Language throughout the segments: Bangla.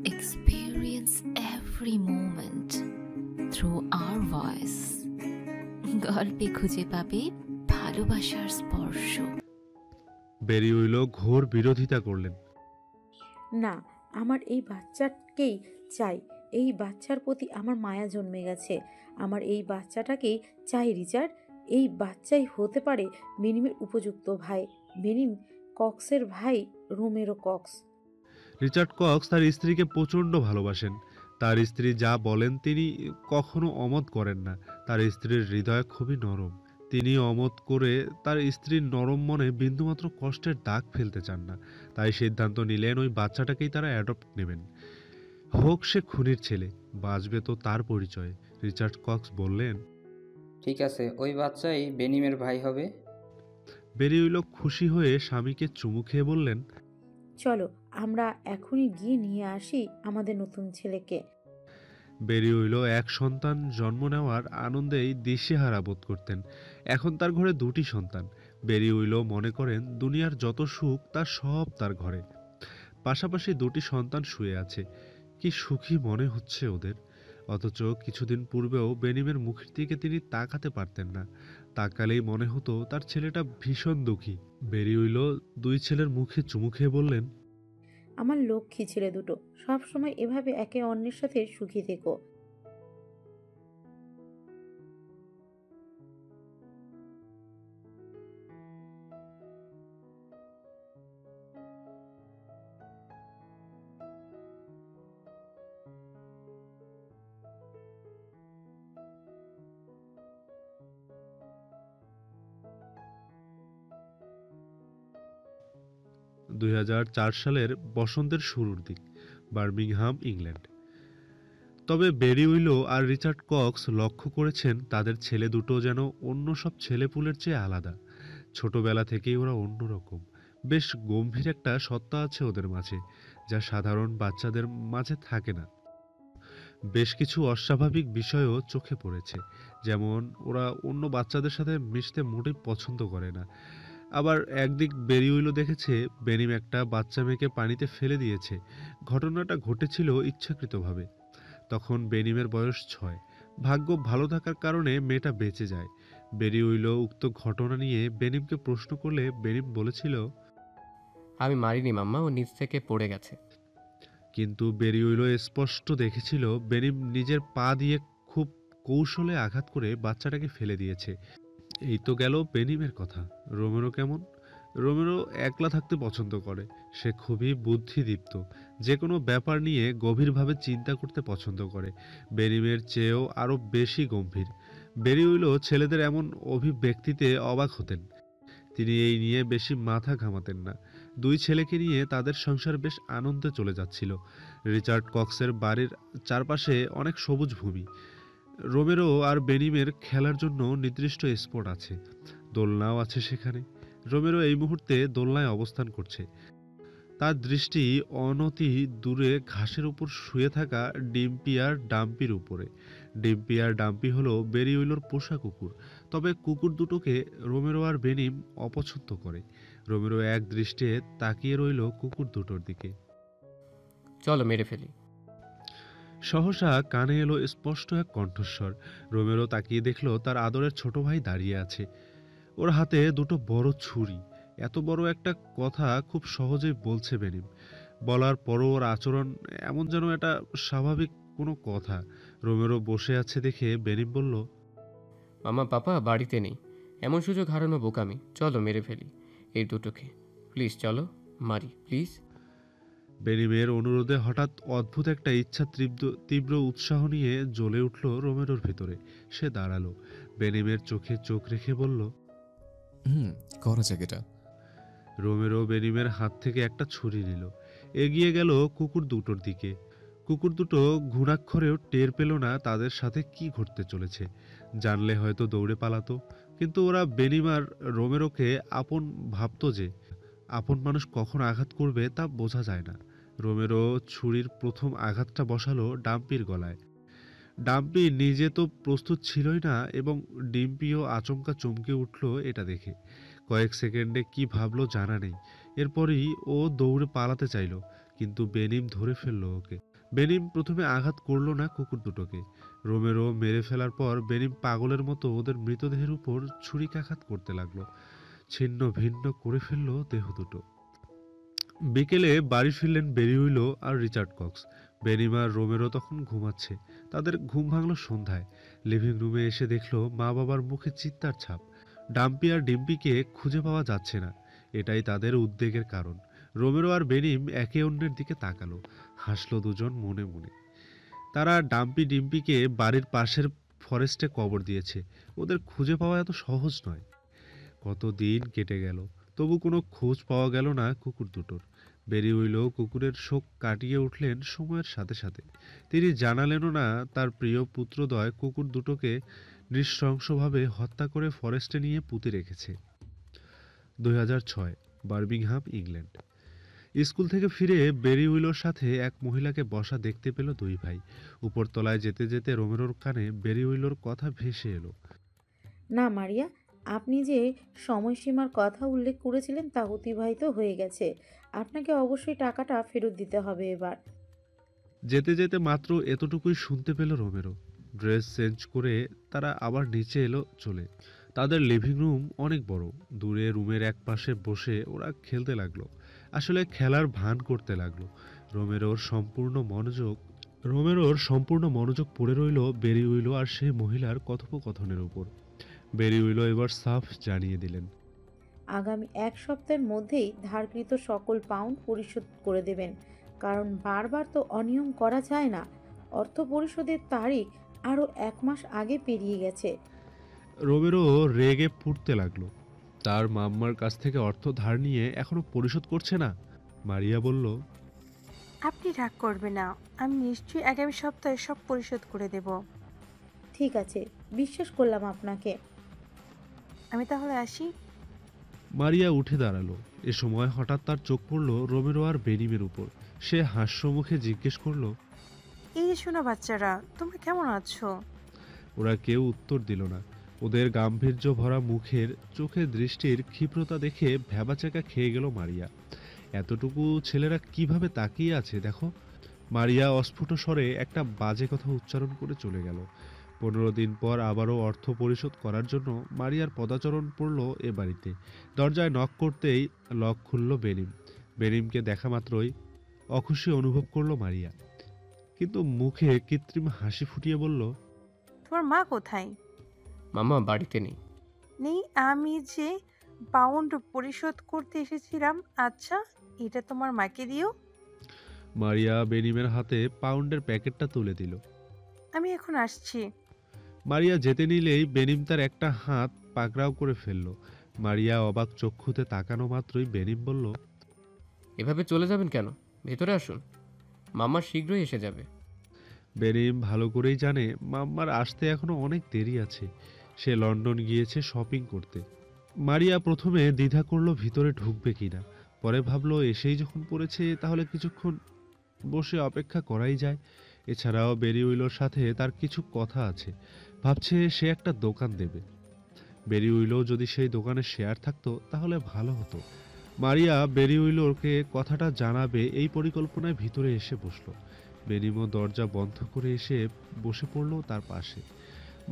experience every moment through our voice. গল্পে খুঁজে পাবে ভালোবাসার স্পর্শ। বেরি উইলো ঘোর বিরোধিতা করলেন। না, আমার এই বাচ্চাকেই চাই। এই বাচ্চার প্রতি আমার মায়া জন্মে গেছে। আমার এই বাচ্চাটাকেই চাই রিচার্ড। এই বাচ্চাই হতে পারে বেনিমের উপযুক্ত ভাই, বেনিম কক্সের ভাই রোমেরো কক্স। রিচার্ড কক্স তার স্ত্রীকে প্রচণ্ড ভালোবাসেন। তার স্ত্রী যা বলেন তিনি কখনো অমত করেন না। তার স্ত্রীর হৃদয় খুবই নরম। তিনি অমত করে তার স্ত্রীর নরম মনে বিন্দুমাত্র কষ্টের দাগ ফেলতে চান না। তাই সিদ্ধান্ত নিলেন ওই বাচ্চাটাকেই তারা অ্যাডপ্ট নেবেন। হোক সে খুনির ছেলে, বাঁচবে তো তার পরিচয়ে। রিচার্ড কক্স বললেন, ঠিক আছে, ওই বাচ্চাই বেনিমের ভাই হবে। বেরি উইলো খুশি হয়ে স্বামীকে চুমু খেয়ে বললেন, চলো আমরা এখনই গিয়ে নিয়ে আসি আমাদের নতুন ছেলেকে। বেরি উইলো এক সন্তান জন্ম নেওয়ার আনন্দেই দিশেহারা বোধ করতেন। এখন তার ঘরে দুটি সন্তান। বেরি উইলো মনে করেন দুনিয়ার যত সুখ তার সব তার ঘরে। পাশাপাশি দুটি সন্তান শুয়ে আছে। কি সুখী মনে হচ্ছে ওদের। অথচ কিছুদিন পূর্বেও বেনিমের মুখের দিকে তিনি তাকাতে পারতেন না। তাকালেই মনে হতো তার ছেলেটা ভীষণ দুঃখী। বেরি উইলো দুই ছেলের মুখে চুমু খেয়ে বললেন, আমার লক্ষ্মী ছেলে দুটো, সব সময় এভাবে একে অন্যের সাথে সুখী থেকো। 2004 সালের বসন্তের শুরুর দিক, বার্মিংহাম, ইংল্যান্ড। তবে বেরি উইলো আর রিচার্ড কক্স লক্ষ্য করেছেন তাদের ছেলে দুটো যেন অন্য সব ছেলেপুলের চেয়ে আলাদা। ছোটবেলা থেকেই ওরা অন্যরকম। বেশ গম্ভীর একটা সত্তা আছে ওদের মাঝে, যা সাধারণ বাচ্চাদের মাঝে থাকে না। বেশ কিছু অস্বাভাবিক বিষয়ও চোখে পড়েছে, যেমন ওরা অন্য বাচ্চাদের সাথে মিশতে মোটেই পছন্দ করে না। আবার একদিক বেরি উইলো দেখেছে বেনিম একটা বাচ্চা মেয়েকে পানিতে ফেলে দিয়েছে। ঘটনাটা ঘটেছিল ইচ্ছাকৃতভাবে। তখন বেনিমের বয়স 6। ভাগ্য ভালো থাকার কারণে মেয়েটা বেঁচে যায়। বেরি উইলো উক্ত ঘটনা নিয়ে বেনিমকে প্রশ্ন করলে বেনিম বলেছিল, আমি মারিনি মাম্মা, ও নিচ থেকে পড়ে গেছে। কিন্তু বেরি উইলো স্পষ্ট দেখেছিল বেনিম নিজের পা দিয়ে খুব কৌশলে আঘাত করে বাচ্চাটাকে ফেলে দিয়েছে। এই তো গেল বেনিমের কথা। রোমেরো কেমন? রোমেরো একলা থাকতে পছন্দ করে। সে খুবই বুদ্ধিদীপ্ত। যে কোনো ব্যাপার নিয়ে গভীরভাবে চিন্তা করতে পছন্দ করে। বেনিমের চেয়েও আরও বেশি গম্ভীর। বেরি উইলো ছেলেদের এমন অভিব্যক্তিতে অবাক হতেন। তিনি এই নিয়ে বেশি মাথা ঘামাতেন না। দুই ছেলেকে নিয়ে তাদের সংসার বেশ আনন্দে চলে যাচ্ছিল। রিচার্ড কক্সের বাড়ির চারপাশে অনেক সবুজ ভূমি। রোমেরো আর বেনিমের খেলার জন্য নির্দিষ্ট স্পট আছে। দোলনাও আছে সেখানে। রোমেরো এই মুহূর্তে দোলনায় অবস্থান করছে। তার দৃষ্টি অনতি দূরে ঘাসের উপর শুয়ে থাকা ডিম্পি আর ডাম্পির উপরে। ডিম্পি আর ডাম্পি হলো বেরি উইলোর পোষা কুকুর। তবে কুকুর দুটোকে রোমেরো আর বেনিম অপছন্দ করে। রোমেরো এক দৃষ্টে তাকিয়ে রইল কুকুর দুটোর দিকে। চলো মেরে ফেলি। সহসা কানে এলো স্পষ্ট এক কণ্ঠস্বর। রোমেরো তাকিয়ে দেখল তার আদরের ছোট ভাই দাঁড়িয়ে আছে। ওর হাতে দুটো বড় ছুরি। এত বড় একটা কথা খুব সহজেই বলছে বেনিম। বলার পরও ওর আচরণ এমন যেন এটা স্বাভাবিক কোনো কথা। রোমেরো বসে আছে দেখে বেনিম বলল, মামা পাপা বাড়িতে নেই, এমন সুযোগ হারানো বোকামি। চলো মেরে ফেলি এই দুটোকে, প্লিজ চলো মারি প্লিজ। বেনিমের অনুরোধে হঠাৎ অদ্ভুত একটা ইচ্ছা তীব্র উৎসাহ নিয়ে জ্বলে উঠল রোমেরোর ভেতরে। সে দাঁড়ালো। বেনিমের চোখে চোখ রেখে বলল, করা যাক এটা। রোমেরো বেনিমের হাত থেকে একটা ছুরি নিল। এগিয়ে গেল কুকুর দুটোর দিকে। কুকুর দুটো ঘুণাক্ষরেও টের পেল না তাদের সাথে কি ঘটতে চলেছে। জানলে হয়তো দৌড়ে পালাতো। কিন্তু ওরা বেনিম আর রোমেরোকে আপন ভাবতো যে। আপন মানুষ কখন আঘাত করবে তা বোঝা যায় না। রোমেরো ছুরির প্রথম আঘাতটা বসালো ডাম্পির গলায়। ডাম্পি নিজে তো প্রস্তুত ছিলই না এবং ডিম্পিও আচমকা চমকে উঠল এটা দেখে। কয়েক সেকেন্ডে কি ভাবলো জানা নেই। এরপরই ও দৌড়ে পালাতে চাইল, কিন্তু বেনিম ধরে ফেললো ওকে। বেনিম প্রথমে আঘাত করলো না কুকুর দুটোকে। রোমেরো মেরে ফেলার পর বেনিম পাগলের মতো ওদের মৃতদেহের উপর ছুরিকাঘাত করতে লাগলো। ছিন্ন ভিন্ন করে ফেললো দেহ দুটো। বিকেলে বাড়ি ফিরলেন বেরিউইলো আর রিচার্ড কক্স। বেনিম আর রোমেরো তখন ঘুমাচ্ছে। তাদের ঘুম ভাঙলো সন্ধ্যায়। লিভিং রুমে এসে দেখলো মা বাবার মুখে চিন্তার ছাপ। ডাম্পি আর ডিম্পিকে খুঁজে পাওয়া যাচ্ছে না, এটাই তাদের উদ্বেগের কারণ। রোমেরো আর বেনিম একে অন্যের দিকে তাকালো, হাসলো দুজন মনে মনে। তারা ডাম্পি ডিম্পিকে বাড়ির পাশের ফরেস্টে কবর দিয়েছে। ওদের খুঁজে পাওয়া এত সহজ নয়। কত দিন কেটে গেল, তবু কোনো খোঁজ পাওয়া গেল না কুকুর দুটোর। বেরিউইলো কুকুরের শোক কাটিয়ে উঠলেন সময়ের সাথে সাথে। তিনি জানালেনও না তার প্রিয় পুত্রদ্বয় কুকুর দুটোকে নৃশংসভাবে হত্যা করে ফরেস্টে নিয়ে পুঁতে রেখেছে। 2006 বার্মিংহাম, ইংল্যান্ড। স্কুল থেকে ফিরে বেরিউইলোর সাথে এক মহিলাকে বসা দেখতে পেল দুই ভাই। উপরতলায় যেতে যেতে রোমেরোর কানে বেরিউইলোর কথা ভেসে এলো। না মারিয়া, আপনি যে সময়সীমার কথা উল্লেখ করেছিলেন তা অতিবাহিত হয়ে গেছে। আপনাকে অবশ্যই টাকাটা ফেরত দিতে হবে এবার। যেতে যেতে মাত্র এতটুকুই শুনতে পেল রোমেরো। ড্রেস চেঞ্জ করে তারা আবার নিচে এলো চলে। তাদের লিভিং রুম অনেক বড়। দূরে রুমের এক পাশে বসে ওরা খেলতে লাগলো, আসলে খেলার ভান করতে লাগলো। রোমেরোর সম্পূর্ণ মনোযোগ পড়ে রইল বেরিউইলো আর সেই মহিলার কথোপকথনের উপর। বেরিউইলো এবার সাফ জানিয়ে দিলেন, আগামী এক সপ্তাহের মধ্যেই ধারকৃত সকল পাউন্ড পরিশোধ করে দেবেন, কারণ বারবার তো অনিয়ম করা যায় না। অর্থ পরিশোধের তারিখ আরও 1 মাস আগে পেরিয়ে গেছে। রোমেরো রেগে ফুটতে লাগলো। তার মাম্মার কাছ থেকে অর্থ ধার নিয়ে এখনো পরিশোধ করছে না। মারিয়া বলল, আপনি রাগ করবেন না, আমি নিশ্চয়ই আগামী সপ্তাহে সব পরিশোধ করে দেব। ঠিক আছে, বিশ্বাস করলাম আপনাকে। আমি তাহলে আসি। মারিয়া উঠে দাঁড়ালো। এ সময় হঠাৎ তার চোখ পড়ল রোমেরো আর বেনিমের উপর। সে হাস্যমুখে জিজ্ঞেস করলো, এই যে শোনো বাচ্চারা, তোমরা কেমন আছো? ওরা কেউ উত্তর দিল না। ওদের গাম্ভীর্য ভরা মুখের চোখের দৃষ্টির ক্ষিপ্রতা দেখে ভ্যাবাচাকা খেয়ে গেল মারিয়া। এতটুকু ছেলেরা কিভাবে তাকিয়ে আছে দেখো। মারিয়া অস্ফুট স্বরে একটা বাজে কথা উচ্চারণ করে চলে গেল। 15 দিন পর আবারও অর্থ পরিশোধ করার জন্য মারিয়ার পদাচরণ পড়ল এ বাড়িতে। দরজায় নক করতেই লক খুলল বেনিম। বেনিমকে দেখা মাত্রই অখুশি অনুভব করলো মারিয়া, কিন্তু মুখে কৃত্রিম হাসি ফুটিয়ে বলল, তোমার মা কোথায়? মামা বাড়িতে নেই। নেই? আমি যে পাউন্ড পরিশোধ করতে এসেছিলাম। আচ্ছা, এটা তোমার মাকে দিও। মারিয়া বেনিমের হাতে পাউন্ডের প্যাকেটটা তুলে দিল। আমি এখন আসছি। মারিয়া যেতে নিলেই বেনিম তার একটা হাত পাকড়াও করে ফেলল। মারিয়া অবাক চক্ষুতে তাকানো মাত্রই বেনিম বলল, এভাবে চলে যাবেন কেন? ভেতরে আসুন, মামা শীঘ্রই এসে যাবে। বেনিম ভালো করেই জানে মাম্মার আসতে এখনো অনেক দেরি আছে। সে লন্ডন গিয়েছে শপিং করতে। মারিয়া প্রথমে দ্বিধা করলো ভিতরে ঢুকবে কিনা। পরে ভাবলো এসেই যখন পড়েছে তাহলে কিছুক্ষণ বসে অপেক্ষা করাই যায়। এছাড়াও বেরিউইলোর সাথে তার কিছু কথা আছে। ভাবছে সে একটা দোকান দেবে। বেরিউইলো যদি সেই দোকানে শেয়ার থাকতো তাহলে ভালো হতো। মারিয়া বেরিউইলোরকে কথাটা জানাবে এই পরিকল্পনায় ভিতরে এসে বসলো। বেনিমও দরজা বন্ধ করে এসে বসে পড়লো তার পাশে।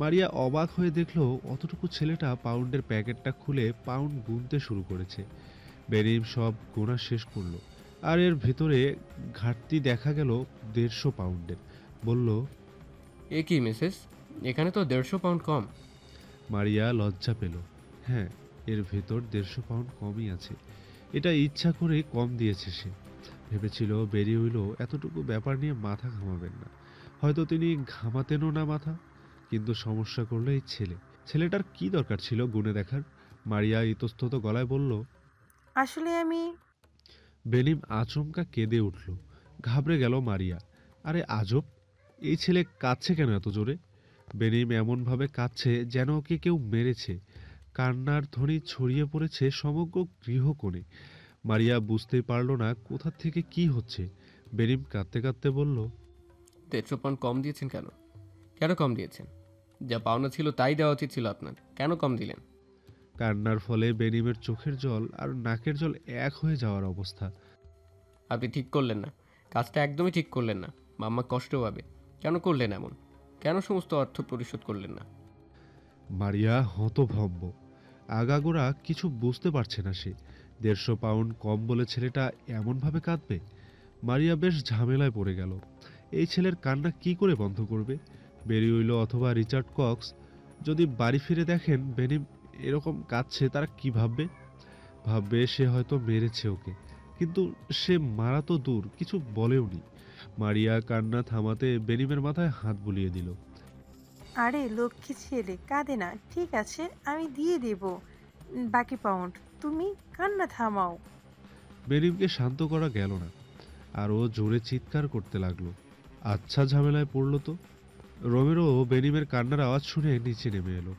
মারিয়া অবাক হয়ে দেখলো অতটুকু ছেলেটা পাউন্ডের প্যাকেটটা খুলে পাউন্ড গুনতে শুরু করেছে। বেনিম সব গোনা শেষ করলো, আর এর ভেতরে ঘাটতি দেখা গেল 150 পাউন্ডের। বলল, এ কি মিসেস, এখানে তো 150 পাউন্ড কম। মারিয়া লজ্জা পেল। হ্যাঁ, এর ভেতর 150 পাউন্ড কমই আছে। এটা ইচ্ছা করে কম দিয়েছে সে। ভেবেছিল বেরিউইলো এতটুকু ব্যাপার নিয়ে মাথা ঘামাবেন না, হয়তো তিনি ঘামাতেনও না মাথা। কিন্তু সমস্যা করলো এই ছেলেটার কি দরকার ছিল গুনে দেখার। মারিয়া ইতস্তত গলায় বলল, আসলে আমি। বেনিম আচমকা কেঁদে উঠল। ঘাবড়ে গেল মারিয়া। আরে আজব, এই ছেলে কাঁদছে কেন এত জোরে? বেনিম এমনভাবে কাঁদছে যেন ওকে কেউ মেরেছে। কান্নার ধ্বনি ছড়িয়ে পড়েছে সমগ্র গৃহকোণে। মারিয়া বুঝতেই পারল না কোথা থেকে কি হচ্ছে। বেনিম কাঁদতে কাঁদতে বলল, 150 পাউন্ড কম দিয়েছেন কেন? কেন কম দিয়েছেন? যা পাওনা ছিল তাই দেওয়া উচিত ছিল আপনার, কেন কম দিলেন? কান্নার ফলে বেনিমের চোখের জল আর নাকের জল এক হয়ে যাওয়ার অবস্থা। আপনি ঠিক করলেন না। কাজটা একদমই ঠিক করলেন না। মাম্মা কষ্ট পাবে। কেন করলেন এমন? কেন সমস্ত অর্থ পরিশোধ করলেন না? মারিয়া হতভম্ব। আগাগোড়া কিছু বুঝতে পারছে না সে। 150 পাউন্ড কম বলে ছেলেটা এমনভাবে কাঁদবে? মারিয়া বেশ ঝামেলায় পড়ে গেল। এই ছেলের কান্না কি করে বন্ধ করবে? বেরিউইল অথবা রিচার্ড কক্স যদি বাড়ি ফিরে দেখেন বেনিম এরকম কাঁদছে, তারা কি ভাববে? ভাববে সে হয়তো মেরেছে ওকে। কিন্তু সে মারা তো দূর, কিছু বলেওনি। মারিয়া কান্না থামাতে বেনিমের মাথায় হাত বুলিয়ে দিল। আরে লক্ষ্মী ছেলে, কাঁদে না, ঠিক আছে, আমি দিয়ে দেব বাকি পাউন্ড। তুমি কান্না থামাও। বেনিমকে শান্ত করা গেল না, আরও জোরে চিৎকার করতে লাগলো। আচ্ছা, ঝামেলায় পড়লো তো। রোমেরো বেনিমের কান্নার আওয়াজ শুনে নিচে নেমে এলো।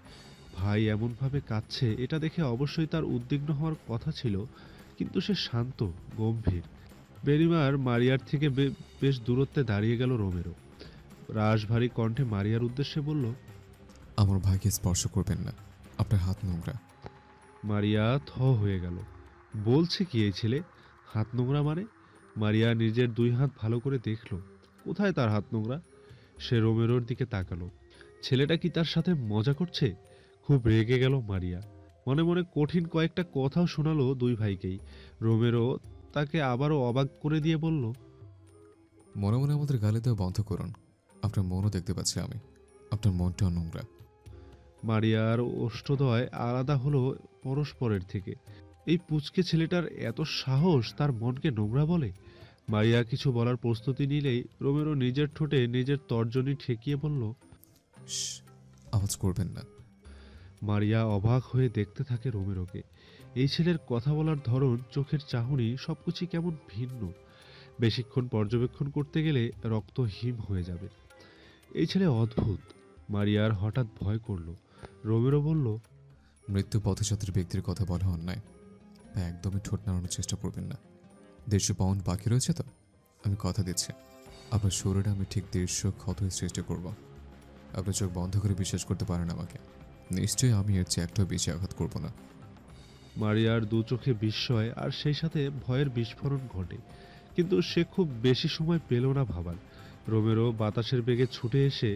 ভাই এমনভাবে কাঁদছে, এটা দেখে অবশ্যই তার উদ্বিগ্ন হওয়ার কথা ছিল, কিন্তু সে শান্ত, গম্ভীর। বেনিমার মারিয়ার থেকে বেশ দূরত্বে দাঁড়িয়ে গেল রোমেরো। রাশভারী কণ্ঠে মারিয়ার উদ্দেশ্যে বলল, আমার ভাইকে স্পর্শ করবেন না, আপনার হাত নোংরা। মারিয়া থ হয়ে গেল। বলছে কি এই ছেলে? হাত নোংরা মানে? মারিয়া নিজের 2 হাত ভালো করে দেখল, কোথায় তার হাত নোংরা। সে রোমেরোর দিকে তাকালো। ছেলেটা কি তার সাথে মজা করছে? খুব রেগে গেল মারিয়া। মনে মনে কঠিন কয়েকটা কথাও শোনালো 2 ভাইকেই। রোমেরো তাকে আবারও অবাক করে দিয়ে বলল, মনে মনে আমাদের গালি দেওয়া বন্ধ করুন। আপনার মনও দেখতে পাচ্ছি আমি, আপনার মনটাও নোংরা। মারিয়ার ওষ্ঠদ্বয় আলাদা হলো পরস্পরের থেকে। এই পুচকে ছেলেটার এত সাহস তার মনকে নোংরা বলে? মারিয়া কিছু বলার প্রস্তুতি নিলেই রোমেরো নিজের ঠোঁটে নিজের তর্জনী ঠেকিয়ে বলল, শ্, আওয়াজ করবেন না। মারিয়া অবাক হয়ে দেখতে থাকে রোমেরোকে। এই ছেলের কথা বলার ধরন, চোখের চাহনি সবকিছু কেমন ভিন্ন। বেশিক্ষণ পর্যবেক্ষণ করতে গেলে রক্ত হিম হয়ে যাবে। এই ছেলে অদ্ভুত। মারিয়ার হঠাৎ ভয় করল। রোমেরো বলল, মৃত্যু পথযাত্রী ব্যক্তির কথা বলা অন্যায়, তাই একদমই ঠোঁট নাড়ানোর চেষ্টা করবেন না। 150 পাউন্ড বাকি রয়েছে তো? আমি কথা দিচ্ছি, আপনার শরীরে আমি ঠিক 150 ক্ষতের চেষ্টা করব। আপনার চোখ বন্ধ করে বিশ্বাস করতে পারেন আমাকে। নিশ্চয়ই আমি এর চেয়ে একটাও বেশি আঘাত করব না। মারিয়ার 2 চোখে বিস্ময় আর সেই সাথে ভয়ের বিস্ফোরণ ঘটে, কিন্তু সে খুব বেশি সময় পেল না ভাবার। রোমেরো বাতাসের বেগে ছুটে এসে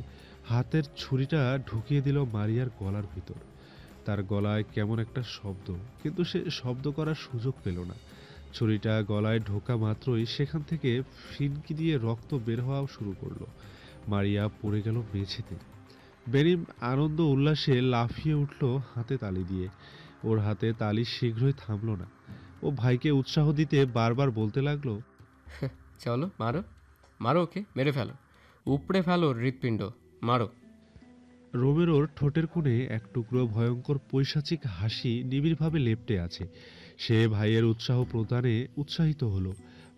হাতের ছুরিটা ঢুকিয়ে দিল মারিয়ার গলার ভিতর। তার গলায় কেমন একটা শব্দ, কিন্তু সে শব্দ করার সুযোগ পেল না। ছুরিটা গলায় ঢোকা মাত্রই সেখান থেকে ফিনকি দিয়ে রক্ত বের হওয়া শুরু করলো। মারিয়া পড়ে গেল মেঝেতে। বেনিম আনন্দ উল্লাসে লাফিয়ে উঠল হাতে তালি দিয়ে। ওর হাতে তালি শীঘ্রই থামল না। ও ভাইকে উৎসাহ দিতে বারবার বলতে লাগলো, চলো, মারো, মারো ওকে, মেরে ফেলো, উপড়ে ফেলো হৃৎপিণ্ড, মারো। রোমেরোর ঠোঁটের কোণে এক টুকরো ভয়ঙ্কর পৈশাচিক হাসি নিবিড়ভাবে লেপ্টে আছে। সে ভাইয়ের উৎসাহ প্রদানে উৎসাহিত হলো।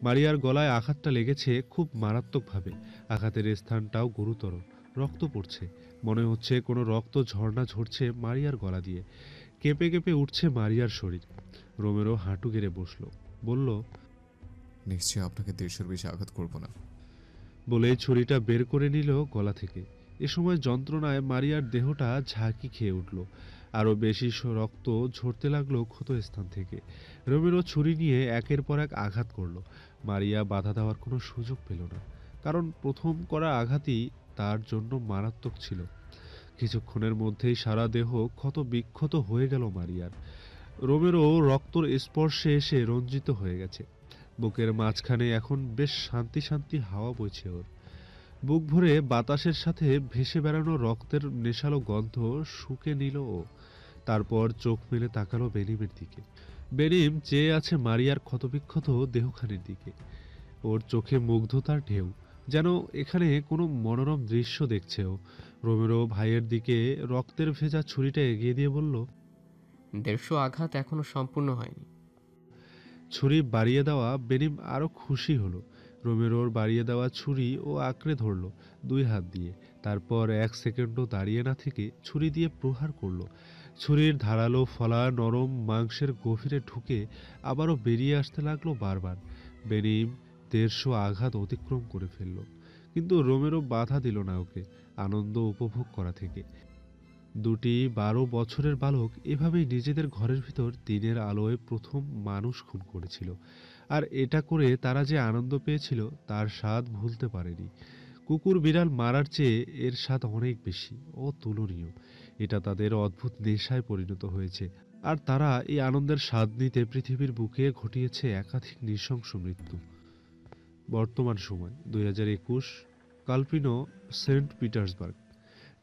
মারিয়ার গলায় আঘাতটা লেগেছে খুব মারাত্মকভাবে। আঘাতের স্থানটাও গুরুতর। রক্ত পড়ছে। মনে হচ্ছে কোনো রক্ত ঝর্ণা ঝরছে মারিয়ার গলা দিয়ে। কেঁপে কেঁপে উঠছে মারিয়ার শরীর। রোমেরো হাঁটু গেড়ে বসল, বলল, নিশ্চয়ই আপনাকে 150 বেশি আঘাত করব না। বলে ছুরিটা বের করে নিল গলা থেকে। এ সময় যন্ত্রণায় মারিয়ার দেহটা ঝাঁকি খেয়ে উঠল। আরও বেশি রক্ত ঝরতে লাগলো ক্ষত স্থান থেকে। রোমেরো ছুরি নিয়ে একের পর এক আঘাত করল। মারিয়া বাধা দেওয়ার কোনো সুযোগ পেল না, কারণ প্রথম করা আঘাতই তার জন্য মারাত্মক ছিল। কিছুক্ষণের মধ্যেই সারা দেহ ক্ষত বিক্ষত হয়ে গেল মারিয়ার। রোমেরো রক্তর স্পর্শে এসে রঞ্জিত হয়ে গেছে। বুকের মাঝখানে এখন বেশ শান্তি শান্তি হাওয়া বইছে ওর। বুক ভরে বাতাসের সাথে ভেসে বেড়ানো রক্তের নেশালো গন্ধ শুঁকে নিল ও। তারপর চোখ মেলে তাকালো বেনিমের দিকে। বেনিম চেয়ে আছে মারিয়ার ক্ষতবিক্ষত দেহখানির দিকে। ওর চোখে মুগ্ধতার ঢেউ, যেন এখানে কোনো মনোরম দৃশ্য দেখছে ও। রোমেরো ভাইয়ের দিকে রক্তের ভেজা ছুরিটা এগিয়ে দিয়ে বলল, 150 আঘাত এখনো সম্পূর্ণ হয়নি। ছুরি বাড়িয়ে দেওয়া বেনিম আরও খুশি হলো। রোমেরোর বাড়িয়ে দেওয়া ছুরি ও আঁকড়ে ধরল 2 হাত দিয়ে। তারপর 1 সেকেন্ডও দাঁড়িয়ে না থেকে ছুরি দিয়ে প্রহার করলো। ছুরির ধারালো ফলা নরম মাংসের গভীরে ঢুকে আবারও বেরিয়ে আসতে লাগলো বারবার। বেনিম 150 আঘাত অতিক্রম করে ফেলল, কিন্তু রোমেরো বাধা দিল না ওকে আনন্দ উপভোগ করা থেকে। 2টি 12 বছরের বালক এভাবেই নিজেদের ঘরের ভিতর দিনের আলোয় প্রথম মানুষ খুন করেছিল। আর এটা করে তারা যে আনন্দ পেয়েছিল তার স্বাদ ভুলতে পারেনি। কুকুর বিড়াল মারার চেয়ে এর স্বাদ অনেক বেশি, অতুলনীয়। এটা তাদের অদ্ভুত নেশায় পরিণত হয়েছে। আর তারা এই আনন্দের স্বাদ নিতে পৃথিবীর বুকে ঘটিয়েছে একাধিক নৃশংস মৃত্যু। বর্তমান সময় 2021, কালপিনো, সেন্ট পিটার্সবার্গ।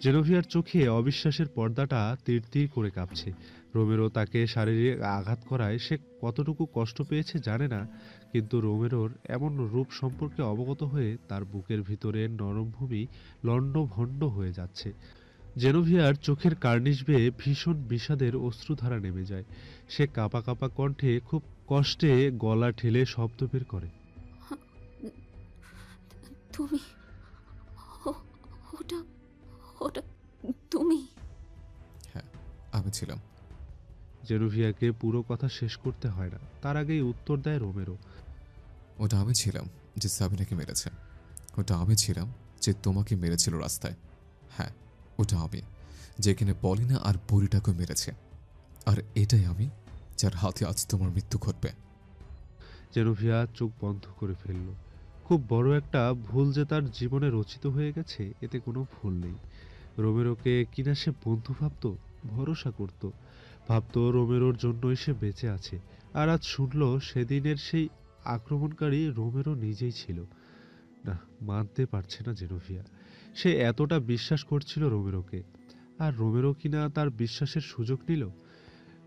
জেনোভিয়ার চোখে অবিশ্বাসের পর্দাটা তীর তীর করে কাঁপছে। রোমেরো তাকে শারীরিক আঘাত করায় সে কতটুকু কষ্ট পেয়েছে জানে না, কিন্তু রোমেরোর এমন রূপ সম্পর্কে অবগত হয়ে তার বুকের ভিতরে নরম ভূমি লণ্ডভণ্ড হয়ে যাচ্ছে। জেনোভিয়ার চোখের কার্নিশ বেয়ে ভীষণ বিষাদের অশ্রুধারা নেমে যায়। সে কাঁপা কাঁপা কণ্ঠে খুব কষ্টে গলা ঠেলে শব্দ বের করে। তুমি ও- ওটা ওটা তুমি? হ্যাঁ, আমি ছিলাম। জেনোভিয়াকে পুরো কথা শেষ করতে হয় না, তার আগেই উত্তর দেয় রোমেরো। ওটা আমি ছিলাম যে সাবিনাকে মেরেছে। ওটা আমি ছিলাম যে তোমাকে মেরেছিল রাস্তায়। হ্যাঁ, ওটা আমি যেখানে পলিনা আর বুড়িটাকে মেরেছে। আর এটাই আমি যার হাতে আজ তোমার মৃত্যু ঘটবে। জেনোভিয়া চোখ বন্ধ করে ফেলল। খুব বড় একটা ভুল যে তার জীবনে রচিত হয়ে গেছে, এতে কোনো ভুল নেই। রোমেরোকে কিনা সে বন্ধু ভাবত, ভরসা করত, ভাবত রোমেরোর জন্যই সে বেঁচে আছে। আর আজ শুনল সেদিনের সেই আক্রমণকারী রোমেরো নিজেই ছিল। না, মানতে পারছে না জেনোভিয়া। সে এতটা বিশ্বাস করছিল রোমেরোকে, আর রোমেরো কিনা তার বিশ্বাসের সুযোগ নিল।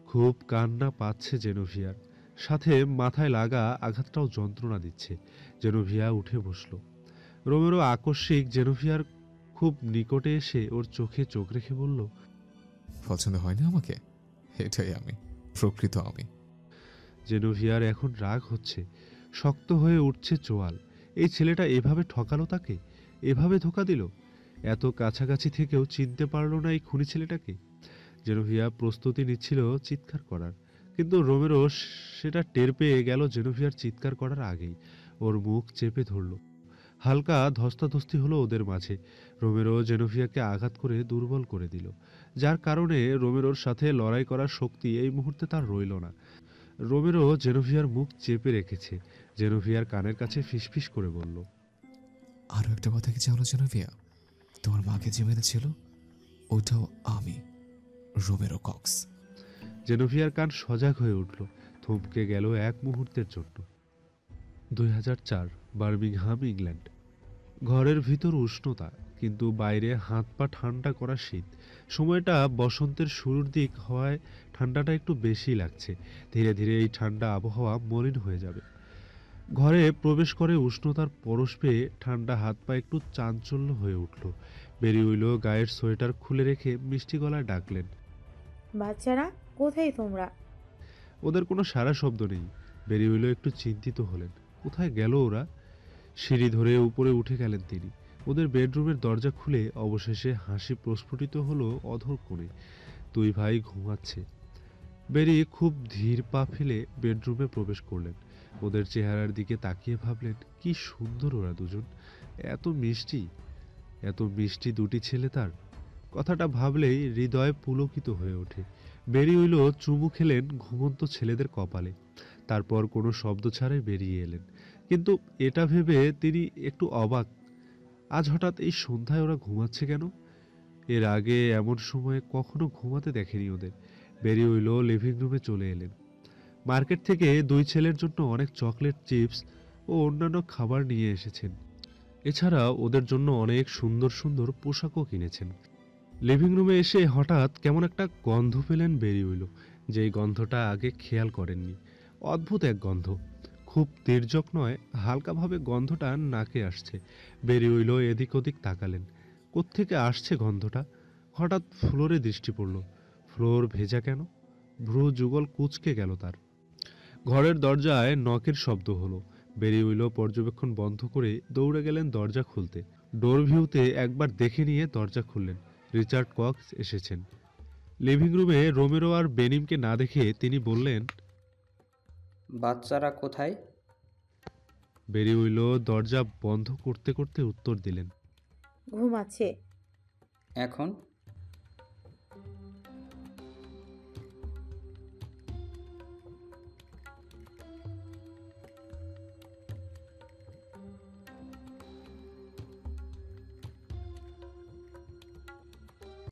খুব কান্না পাচ্ছে জেনোভিয়ার, সাথে মাথায় লাগা আঘাতটাও যন্ত্রণা দিচ্ছে। জেনোভিয়া উঠে বসল। রোমেরো আকস্মিক জেনোভিয়ার খুব নিকটে এসে ওর চোখে চোখ রেখে বলল, পছন্দ হয়নি আমাকে? এটাই আমি, প্রকৃত আমি। জেনোভিয়ার এখন রাগ হচ্ছে, শক্ত হয়ে উঠছে চোয়াল। এই ছেলেটা এভাবে ঠকালো তাকে, এভাবে ধোঁকা দিল। এত কাছাকাছি থেকেও চিনতে পারলো না এই খুনি ছেলেটাকে। জেনোভিয়া প্রস্তুতি নিচ্ছিল চিৎকার করার, কিন্তু রোমেরো সেটা টের পেয়ে গেল জেনোভিয়ার চিৎকার করার আগেই। ওর মুখ চেপে ধরল। হালকা ধস্তাধস্তি হলো ওদের মাঝে। রোমেরো জেনোভিয়াকে আঘাত করে দুর্বল করে দিল, যার কারণে রোমেরোর সাথে লড়াই করার শক্তি এই মুহূর্তে তার রইল না। রোমেরো জেনোভিয়ার মুখ চেপে রেখেছে। জেনোভিয়ার কানের কাছে ফিসফিস করে বলল, আরও একটা কথা কি জানো জেনোভিয়া? তোমার মাকে যে মেরেছিল ওটাও আমি, রোমেরো কক্স। জেনোভিয়ার কান সজাগ হয়ে উঠল, থমকে গেল এক মুহূর্তের জন্য। 2004, বার্মিংহাম, ইংল্যান্ড। ঘরের ভিতর উষ্ণতা, কিন্তু বাইরে হাত পা ঠান্ডা করা শীত। সময়টা বসন্তের শুরুর দিক হওয়ায় ঠান্ডাটা একটু বেশি লাগছে। ধীরে ধীরে এই ঠান্ডা আবহাওয়া মলিন হয়ে যাবে। ঘরে প্রবেশ করে উষ্ণতার পরশ পেয়ে ঠান্ডা হাত পা একটু চাঞ্চল্য হয়ে উঠল। বেরিয়ে গায়ের সোয়েটার খুলে রেখে মিষ্টি গলায় ডাকলেন, বাচ্চারা কোথায় তোমরা? ওদের কোনো সারা শব্দ নেই। বেরিয়ে একটু চিন্তিত হলেন, কোথায় গেল ওরা। সিঁড়ি ধরে উপরে উঠে গেলেন তিনি। ওদের বেডরুমের দরজা খুলে অবশেষে হাসি প্রস্ফুটিত হলো অধর কোণে। দুই ভাই ঘুমাচ্ছে। বেরিয়ে খুব ধীর পা ফেলে বেডরুমে প্রবেশ করলেন। ওদের চেহারার দিকে তাকিয়ে ভাবলেন, কি সুন্দর ওরা দুজন, এত মিষ্টি, এত মিষ্টি দুটি ছেলে তার। কথাটা ভাবলেই হৃদয় পুলকিত হয়ে ওঠে। বেরিয়ে চুমু খেলেন ঘুমন্ত ছেলেদের কপালে, তারপর কোনো শব্দ ছাড়াই বেরিয়ে এলেন। কিন্তু এটা ভেবে তিনি একটু অবাক, আজ হঠাৎ এই সন্ধ্যায় ওরা ঘুমাচ্ছে কেন? এর আগে এমন সময়ে কখনো ঘুমাতে দেখেনি ওদের। বেরিয়ে লিভিং রুমে চলে এলেন। মার্কেট থেকে দুই ছেলের জন্য অনেক চকলেট, চিপস ও অন্যান্য খাবার নিয়ে এসেছেন। এছাড়া ওদের জন্য অনেক সুন্দর সুন্দর পোশাকও কিনেছেন। লিভিং রুমে এসে হঠাৎ কেমন একটা গন্ধ পেলেন বেরিয়ে, যেই গন্ধটা আগে খেয়াল করেননি। অদ্ভুত এক গন্ধ, খুব তির্যক নয়, হালকাভাবে গন্ধটা নাকে আসছে। বেরিয়ে এদিক ওদিক তাকালেন, কোত্থেকে আসছে গন্ধটা। হঠাৎ ফ্লোরে দৃষ্টি পড়ল। ফ্লোর ভেজা কেন? ভ্রু যুগল কুঁচকে গেল তার। ঘরের দরজায় নকের শব্দ হলো। বেরিয়ে পর্যবেক্ষণ বন্ধ করে দৌড়ে গেলেন দরজা খুলতে। ডোর ভিউতে একবার দেখে নিয়ে দরজা খুললেন। রিচার্ড কক্স এসেছেন। লিভিং রুমে রোমেরো আর বেনিমকে না দেখে তিনি বললেন, বাচ্চারা কোথায়? বেরিয়ে দরজা বন্ধ করতে করতে উত্তর দিলেন, ঘুমাচ্ছে। এখন